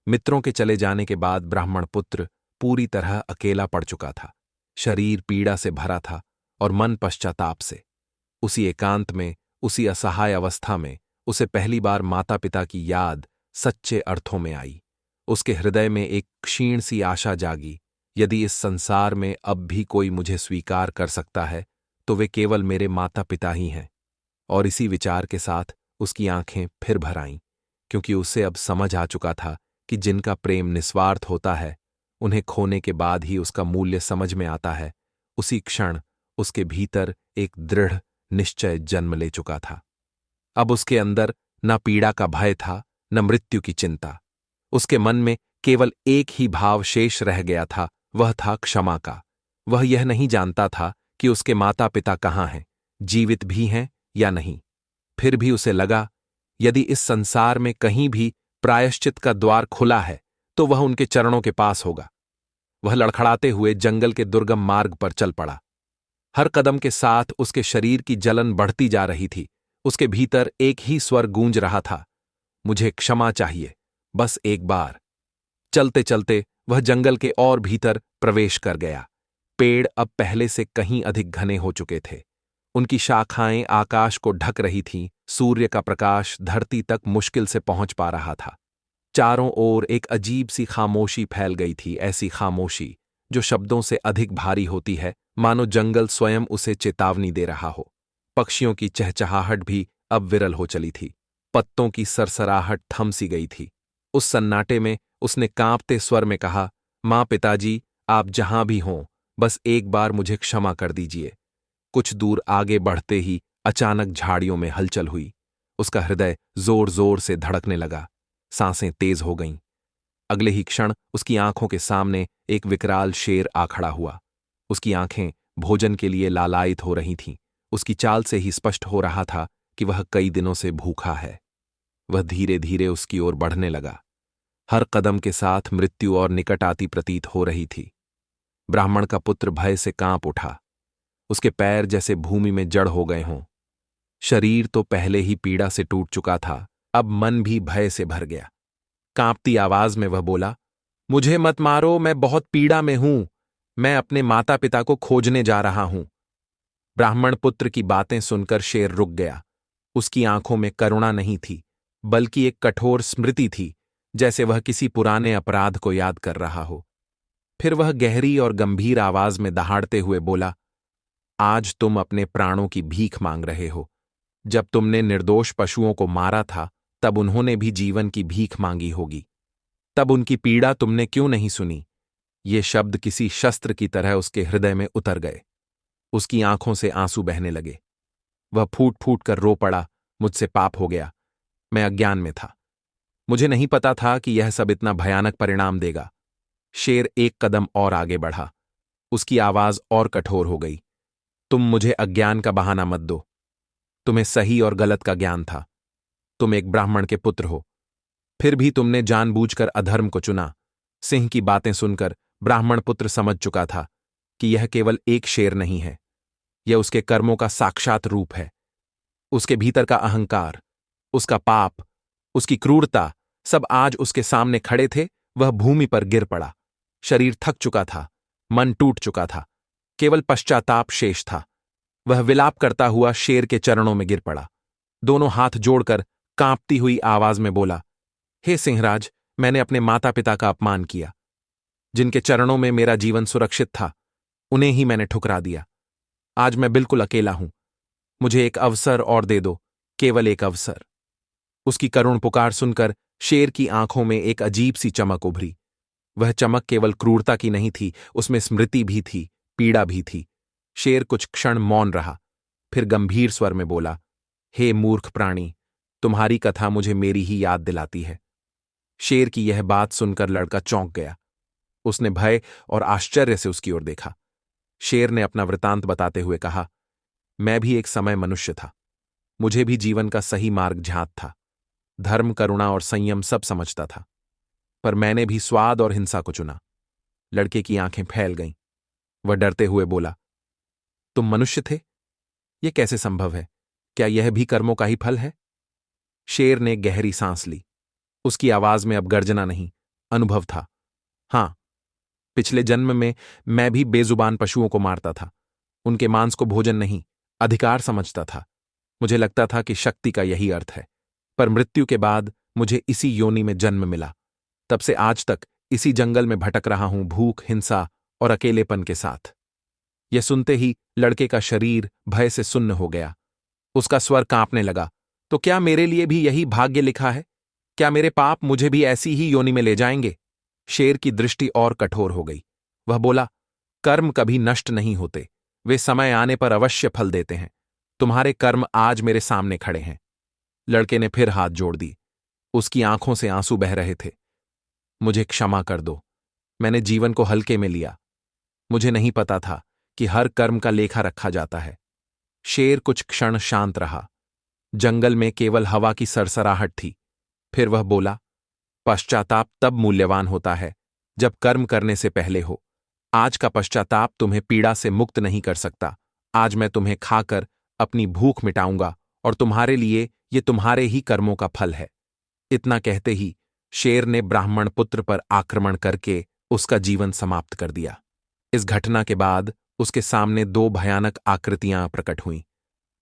मित्रों के चले जाने के बाद ब्राह्मण पुत्र पूरी तरह अकेला पड़ चुका था। शरीर पीड़ा से भरा था और मन पश्चाताप से। उसी एकांत में, उसी असहाय अवस्था में उसे पहली बार माता पिता की याद सच्चे अर्थों में आई। उसके हृदय में एक क्षीण सी आशा जागी, यदि इस संसार में अब भी कोई मुझे स्वीकार कर सकता है, तो वे केवल मेरे माता पिता ही हैं। और इसी विचार के साथ उसकी आंखें फिर भर आईं, क्योंकि उसे अब समझ आ चुका था कि जिनका प्रेम निस्वार्थ होता है, उन्हें खोने के बाद ही उसका मूल्य समझ में आता है। उसी क्षण उसके भीतर एक दृढ़ निश्चय जन्म ले चुका था। अब उसके अंदर न पीड़ा का भय था, न मृत्यु की चिंता। उसके मन में केवल एक ही भाव शेष रह गया था, वह था क्षमा का। वह यह नहीं जानता था कि उसके माता पिता कहाँ हैं, जीवित भी हैं या नहीं। फिर भी उसे लगा, यदि इस संसार में कहीं भी प्रायश्चित का द्वार खुला है, तो वह उनके चरणों के पास होगा। वह लड़खड़ाते हुए जंगल के दुर्गम मार्ग पर चल पड़ा। हर कदम के साथ उसके शरीर की जलन बढ़ती जा रही थी। उसके भीतर एक ही स्वर गूंज रहा था, मुझे क्षमा चाहिए, बस एक बार। चलते चलते वह जंगल के और भीतर प्रवेश कर गया। पेड़ अब पहले से कहीं अधिक घने हो चुके थे। उनकी शाखाएं आकाश को ढक रही थीं। सूर्य का प्रकाश धरती तक मुश्किल से पहुंच पा रहा था। चारों ओर एक अजीब सी खामोशी फैल गई थी, ऐसी खामोशी जो शब्दों से अधिक भारी होती है, मानो जंगल स्वयं उसे चेतावनी दे रहा हो। पक्षियों की चहचहाहट भी अब विरल हो चली थी। पत्तों की सरसराहट थम सी गई थी। उस सन्नाटे में उसने कांपते स्वर में कहा, मां, पिताजी, आप जहां भी हों, बस एक बार मुझे क्षमा कर दीजिए। कुछ दूर आगे बढ़ते ही अचानक झाड़ियों में हलचल हुई। उसका हृदय जोर जोर से धड़कने लगा, सांसें तेज हो गईं। अगले ही क्षण उसकी आंखों के सामने एक विकराल शेर आ खड़ा हुआ। उसकी आंखें भोजन के लिए लालायित हो रही थीं। उसकी चाल से ही स्पष्ट हो रहा था कि वह कई दिनों से भूखा है। वह धीरे धीरे उसकी ओर बढ़ने लगा। हर कदम के साथ मृत्यु और निकट आती प्रतीत हो रही थी। ब्राह्मण का पुत्र भय से कांप उठा। उसके पैर जैसे भूमि में जड़ हो गए हों। शरीर तो पहले ही पीड़ा से टूट चुका था, अब मन भी भय से भर गया। कांपती आवाज में वह बोला, मुझे मत मारो, मैं बहुत पीड़ा में हूं। मैं अपने माता पिता को खोजने जा रहा हूं। ब्राह्मण पुत्र की बातें सुनकर शेर रुक गया। उसकी आंखों में करुणा नहीं थी, बल्कि एक कठोर स्मृति थी, जैसे वह किसी पुराने अपराध को याद कर रहा हो। फिर वह गहरी और गंभीर आवाज में दहाड़ते हुए बोला, आज तुम अपने प्राणों की भीख मांग रहे हो। जब तुमने निर्दोष पशुओं को मारा था, तब उन्होंने भी जीवन की भीख मांगी होगी। तब उनकी पीड़ा तुमने क्यों नहीं सुनी? ये शब्द किसी शस्त्र की तरह उसके हृदय में उतर गए। उसकी आंखों से आंसू बहने लगे। वह फूट फूट कर रो पड़ा, मुझसे पाप हो गया। मैं अज्ञान में था। मुझे नहीं पता था कि यह सब इतना भयानक परिणाम देगा। शेर एक कदम और आगे बढ़ा। उसकी आवाज और कठोर हो गई। तुम मुझे अज्ञान का बहाना मत दो। तुम्हें सही और गलत का ज्ञान था। तुम एक ब्राह्मण के पुत्र हो, फिर भी तुमने जानबूझकर अधर्म को चुना। सिंह की बातें सुनकर ब्राह्मण पुत्र समझ चुका था कि यह केवल एक शेर नहीं है, यह उसके कर्मों का साक्षात रूप है। उसके भीतर का अहंकार, उसका पाप, उसकी क्रूरता सब आज उसके सामने खड़े थे। वह भूमि पर गिर पड़ा। शरीर थक चुका था, मन टूट चुका था, केवल पश्चाताप शेष था। वह विलाप करता हुआ शेर के चरणों में गिर पड़ा। दोनों हाथ जोड़कर कांपती हुई आवाज में बोला, हे सिंहराज, मैंने अपने माता पिता का अपमान किया। जिनके चरणों में मेरा जीवन सुरक्षित था, उन्हें ही मैंने ठुकरा दिया। आज मैं बिल्कुल अकेला हूं। मुझे एक अवसर और दे दो, केवल एक अवसर। उसकी करुण पुकार सुनकर शेर की आंखों में एक अजीब सी चमक उभरी। वह चमक केवल क्रूरता की नहीं थी, उसमें स्मृति भी थी, पीड़ा भी थी। शेर कुछ क्षण मौन रहा, फिर गंभीर स्वर में बोला, हे मूर्ख प्राणी, तुम्हारी कथा मुझे मेरी ही याद दिलाती है। शेर की यह बात सुनकर लड़का चौंक गया। उसने भय और आश्चर्य से उसकी ओर देखा। शेर ने अपना वृतांत बताते हुए कहा, मैं भी एक समय मनुष्य था। मुझे भी जीवन का सही मार्ग झांत था। धर्म, करुणा और संयम सब समझता था, पर मैंने भी स्वाद और हिंसा को चुना। लड़के की आंखें फैल गईं। वह डरते हुए बोला, तुम मनुष्य थे? यह कैसे संभव है? क्या यह भी कर्मों का ही फल है? शेर ने गहरी सांस ली। उसकी आवाज में अब गर्जना नहीं, अनुभव था। हां, पिछले जन्म में मैं भी बेजुबान पशुओं को मारता था। उनके मांस को भोजन नहीं, अधिकार समझता था। मुझे लगता था कि शक्ति का यही अर्थ है। पर मृत्यु के बाद मुझे इसी योनि में जन्म मिला। तब से आज तक इसी जंगल में भटक रहा हूं, भूख, हिंसा और अकेलेपन के साथ। यह सुनते ही लड़के का शरीर भय से सुन्न हो गया। उसका स्वर कांपने लगा। तो क्या मेरे लिए भी यही भाग्य लिखा है? क्या मेरे पाप मुझे भी ऐसी ही योनि में ले जाएंगे? शेर की दृष्टि और कठोर हो गई। वह बोला, कर्म कभी नष्ट नहीं होते, वे समय आने पर अवश्य फल देते हैं। तुम्हारे कर्म आज मेरे सामने खड़े हैं। लड़के ने फिर हाथ जोड़ दी। उसकी आंखों से आंसू बह रहे थे। मुझे क्षमा कर दो, मैंने जीवन को हल्के में लिया। मुझे नहीं पता था कि हर कर्म का लेखा रखा जाता है। शेर कुछ क्षण शांत रहा। जंगल में केवल हवा की सरसराहट थी। फिर वह बोला, पश्चाताप तब मूल्यवान होता है जब कर्म करने से पहले हो। आज का पश्चाताप तुम्हें पीड़ा से मुक्त नहीं कर सकता। आज मैं तुम्हें खाकर अपनी भूख मिटाऊंगा और तुम्हारे लिए ये तुम्हारे ही कर्मों का फल है। इतना कहते ही शेर ने ब्राह्मण पुत्र पर आक्रमण करके उसका जीवन समाप्त कर दिया। इस घटना के बाद उसके सामने दो भयानक आकृतियां प्रकट हुईं।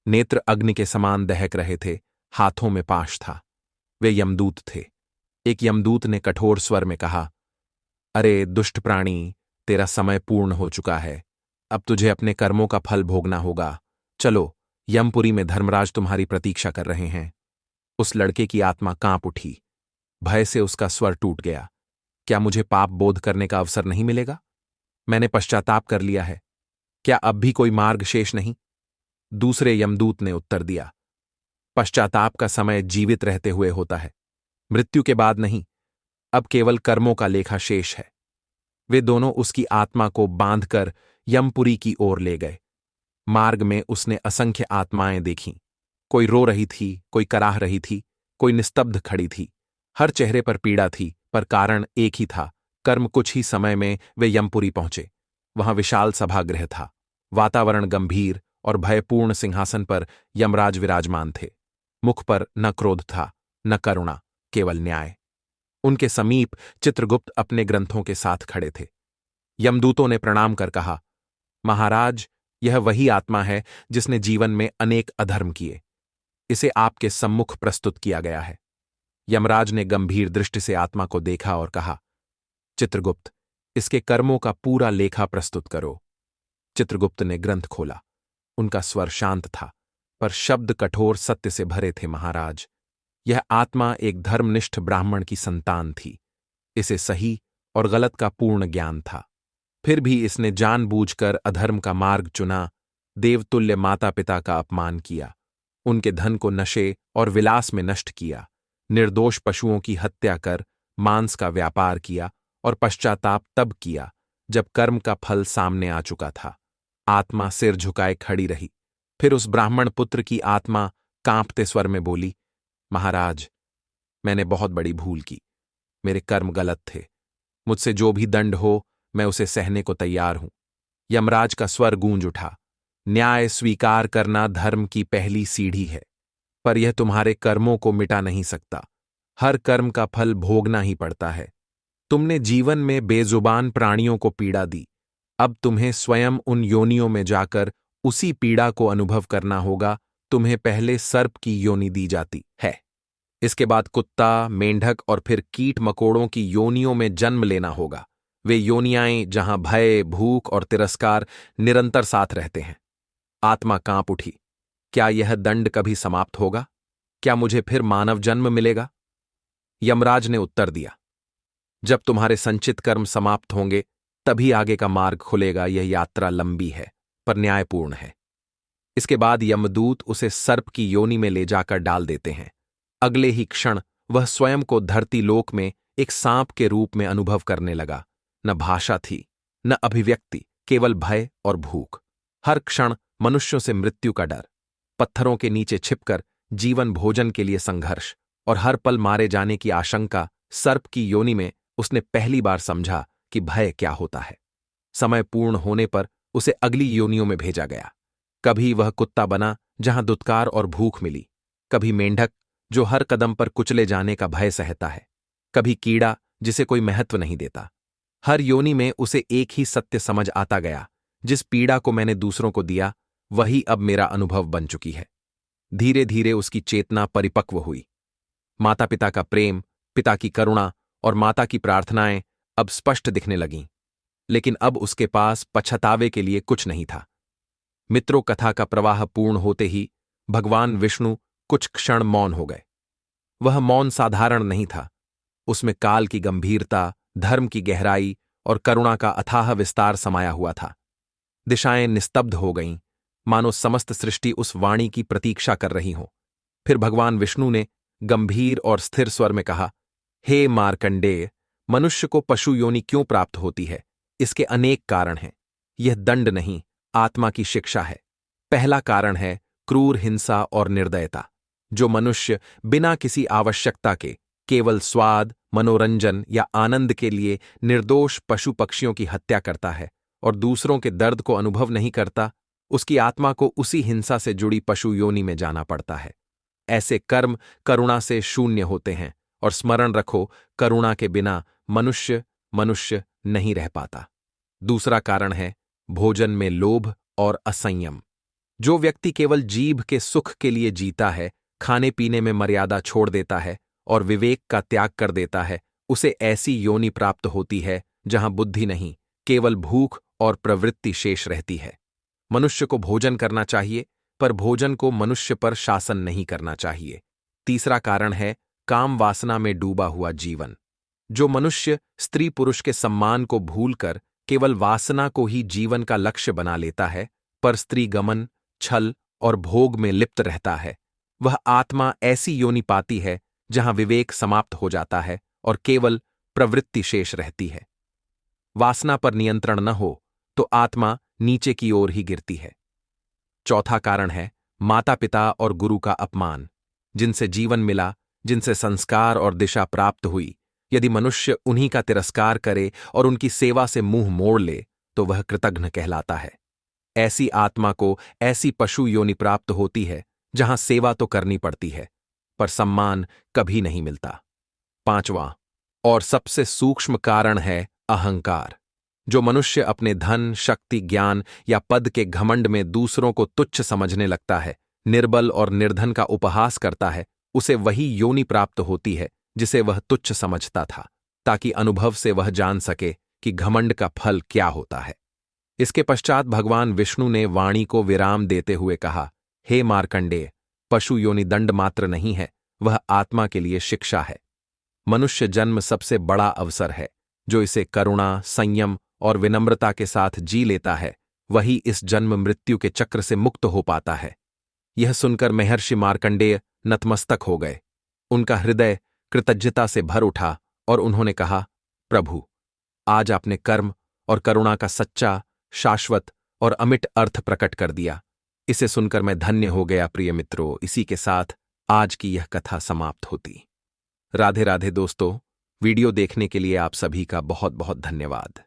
नेत्र अग्नि के समान दहक रहे थे, हाथों में पाश था। वे यमदूत थे। एक यमदूत ने कठोर स्वर में कहा, अरे दुष्ट प्राणी, तेरा समय पूर्ण हो चुका है। अब तुझे अपने कर्मों का फल भोगना होगा। चलो, यमपुरी में धर्मराज तुम्हारी प्रतीक्षा कर रहे हैं। उस लड़के की आत्मा कांप उठी। भय से उसका स्वर टूट गया। क्या मुझे पाप बोध करने का अवसर नहीं मिलेगा? मैंने पश्चाताप कर लिया है। क्या अब भी कोई मार्ग शेष नहीं? दूसरे यमदूत ने उत्तर दिया, पश्चाताप का समय जीवित रहते हुए होता है, मृत्यु के बाद नहीं। अब केवल कर्मों का लेखा शेष है। वे दोनों उसकी आत्मा को बांधकर यमपुरी की ओर ले गए। मार्ग में उसने असंख्य आत्माएं देखीं। कोई रो रही थी, कोई कराह रही थी, कोई निस्तब्ध खड़ी थी। हर चेहरे पर पीड़ा थी, पर कारण एक ही था। कर्म कुछ ही समय में वे यमपुरी पहुंचे। वहां विशाल सभागृह था। वातावरण गंभीर और भयपूर्ण सिंहासन पर यमराज विराजमान थे। मुख पर न क्रोध था, न करुणा, केवल न्याय। उनके समीप चित्रगुप्त अपने ग्रंथों के साथ खड़े थे। यमदूतों ने प्रणाम कर कहा, महाराज, यह वही आत्मा है जिसने जीवन में अनेक अधर्म किए। इसे आपके सम्मुख प्रस्तुत किया गया है। यमराज ने गंभीर दृष्टि से आत्मा को देखा और कहा, चित्रगुप्त, इसके कर्मों का पूरा लेखा प्रस्तुत करो। चित्रगुप्त ने ग्रंथ खोला। उनका स्वर शांत था, पर शब्द कठोर सत्य से भरे थे। महाराज, यह आत्मा एक धर्मनिष्ठ ब्राह्मण की संतान थी। इसे सही और गलत का पूर्ण ज्ञान था। फिर भी इसने जानबूझकर अधर्म का मार्ग चुना, देवतुल्य माता पिता का अपमान किया, उनके धन को नशे और विलास में नष्ट किया, निर्दोष पशुओं की हत्या कर मांस का व्यापार किया और पश्चाताप तब किया जब कर्म का फल सामने आ चुका था। आत्मा सिर झुकाए खड़ी रही। फिर उस ब्राह्मण पुत्र की आत्मा कांपते स्वर में बोली, महाराज, मैंने बहुत बड़ी भूल की। मेरे कर्म गलत थे। मुझसे जो भी दंड हो मैं उसे सहने को तैयार हूं। यमराज का स्वर गूंज उठा, न्याय स्वीकार करना धर्म की पहली सीढ़ी है, पर यह तुम्हारे कर्मों को मिटा नहीं सकता। हर कर्म का फल भोगना ही पड़ता है। तुमने जीवन में बेजुबान प्राणियों को पीड़ा दी, अब तुम्हें स्वयं उन योनियों में जाकर उसी पीड़ा को अनुभव करना होगा। तुम्हें पहले सर्प की योनि दी जाती है, इसके बाद कुत्ता, मेंढक और फिर कीट मकोड़ों की योनियों में जन्म लेना होगा। वे योनियाएं जहां भय, भूख और तिरस्कार निरंतर साथ रहते हैं। आत्मा कांप उठी। क्या यह दंड कभी समाप्त होगा? क्या मुझे फिर मानव जन्म मिलेगा? यमराज ने उत्तर दिया, जब तुम्हारे संचित कर्म समाप्त होंगे तभी आगे का मार्ग खुलेगा। यह यात्रा लंबी है पर न्यायपूर्ण है। इसके बाद यमदूत उसे सर्प की योनि में ले जाकर डाल देते हैं। अगले ही क्षण वह स्वयं को धरती लोक में एक सांप के रूप में अनुभव करने लगा। न भाषा थी, न अभिव्यक्ति, केवल भय और भूख। हर क्षण मनुष्यों से मृत्यु का डर, पत्थरों के नीचे छिपकर जीवन भोजन के लिए संघर्ष और हर पल मारे जाने की आशंका। सर्प की योनि में उसने पहली बार समझा कि भय क्या होता है। समय पूर्ण होने पर उसे अगली योनियों में भेजा गया। कभी वह कुत्ता बना जहां दुत्कार और भूख मिली, कभी मेंढक जो हर कदम पर कुचले जाने का भय सहता है, कभी कीड़ा जिसे कोई महत्व नहीं देता। हर योनि में उसे एक ही सत्य समझ आता गया, जिस पीड़ा को मैंने दूसरों को दिया वही अब मेरा अनुभव बन चुकी है। धीरे धीरे उसकी चेतना परिपक्व हुई। माता पिता का प्रेम, पिता की करुणा और माता की प्रार्थनाएं अब स्पष्ट दिखने लगीं, लेकिन अब उसके पास पछतावे के लिए कुछ नहीं था। मित्रों, कथा का प्रवाह पूर्ण होते ही भगवान विष्णु कुछ क्षण मौन हो गए। वह मौन साधारण नहीं था, उसमें काल की गंभीरता, धर्म की गहराई और करुणा का अथाह विस्तार समाया हुआ था। दिशाएं निस्तब्ध हो गईं, मानो समस्त सृष्टि उस वाणी की प्रतीक्षा कर रही हो। फिर भगवान विष्णु ने गंभीर और स्थिर स्वर में कहा, हे मार्कंडेय, मनुष्य को पशु योनि क्यों प्राप्त होती है? इसके अनेक कारण हैं। यह दंड नहीं, आत्मा की शिक्षा है। पहला कारण है क्रूर हिंसा और निर्दयता। जो मनुष्य बिना किसी आवश्यकता के केवल स्वाद, मनोरंजन या आनंद के लिए निर्दोष पशु पक्षियों की हत्या करता है और दूसरों के दर्द को अनुभव नहीं करता, उसकी आत्मा को उसी हिंसा से जुड़ी पशु योनि में जाना पड़ता है। ऐसे कर्म करुणा से शून्य होते हैं, और स्मरण रखो, करुणा के बिना मनुष्य मनुष्य नहीं रह पाता। दूसरा कारण है भोजन में लोभ और असंयम। जो व्यक्ति केवल जीभ के सुख के लिए जीता है, खाने पीने में मर्यादा छोड़ देता है और विवेक का त्याग कर देता है, उसे ऐसी योनि प्राप्त होती है जहां बुद्धि नहीं, केवल भूख और प्रवृत्ति शेष रहती है। मनुष्य को भोजन करना चाहिए, पर भोजन को मनुष्य पर शासन नहीं करना चाहिए। तीसरा कारण है काम वासना में डूबा हुआ जीवन। जो मनुष्य स्त्री पुरुष के सम्मान को भूलकर केवल वासना को ही जीवन का लक्ष्य बना लेता है, पर स्त्री गमन, छल और भोग में लिप्त रहता है, वह आत्मा ऐसी योनि पाती है जहां विवेक समाप्त हो जाता है और केवल प्रवृत्ति शेष रहती है। वासना पर नियंत्रण न हो तो आत्मा नीचे की ओर ही गिरती है। चौथा कारण है माता पिता और गुरु का अपमान। जिनसे जीवन मिला, जिनसे संस्कार और दिशा प्राप्त हुई, यदि मनुष्य उन्हीं का तिरस्कार करे और उनकी सेवा से मुंह मोड़ ले तो वह कृतघ्न कहलाता है। ऐसी आत्मा को ऐसी पशु योनि प्राप्त होती है जहां सेवा तो करनी पड़ती है, पर सम्मान कभी नहीं मिलता। पांचवां और सबसे सूक्ष्म कारण है अहंकार। जो मनुष्य अपने धन, शक्ति, ज्ञान या पद के घमंड में दूसरों को तुच्छ समझने लगता है, निर्बल और निर्धन का उपहास करता है, उसे वही योनि प्राप्त होती है जिसे वह तुच्छ समझता था, ताकि अनुभव से वह जान सके कि घमंड का फल क्या होता है। इसके पश्चात भगवान विष्णु ने वाणी को विराम देते हुए कहा, हे मार्कंडेय, पशु योनि दंड मात्र नहीं है, वह आत्मा के लिए शिक्षा है। मनुष्य जन्म सबसे बड़ा अवसर है। जो इसे करुणा, संयम और विनम्रता के साथ जी लेता है, वही इस जन्म मृत्यु के चक्र से मुक्त हो पाता है। यह सुनकर महर्षि मार्कंडेय नतमस्तक हो गए। उनका हृदय कृतज्ञता से भर उठा और उन्होंने कहा, प्रभु, आज आपने कर्म और करुणा का सच्चा, शाश्वत और अमिट अर्थ प्रकट कर दिया। इसे सुनकर मैं धन्य हो गया। प्रिय मित्रों, इसी के साथ आज की यह कथा समाप्त होती। राधे राधे दोस्तों, वीडियो देखने के लिए आप सभी का बहुत बहुत धन्यवाद।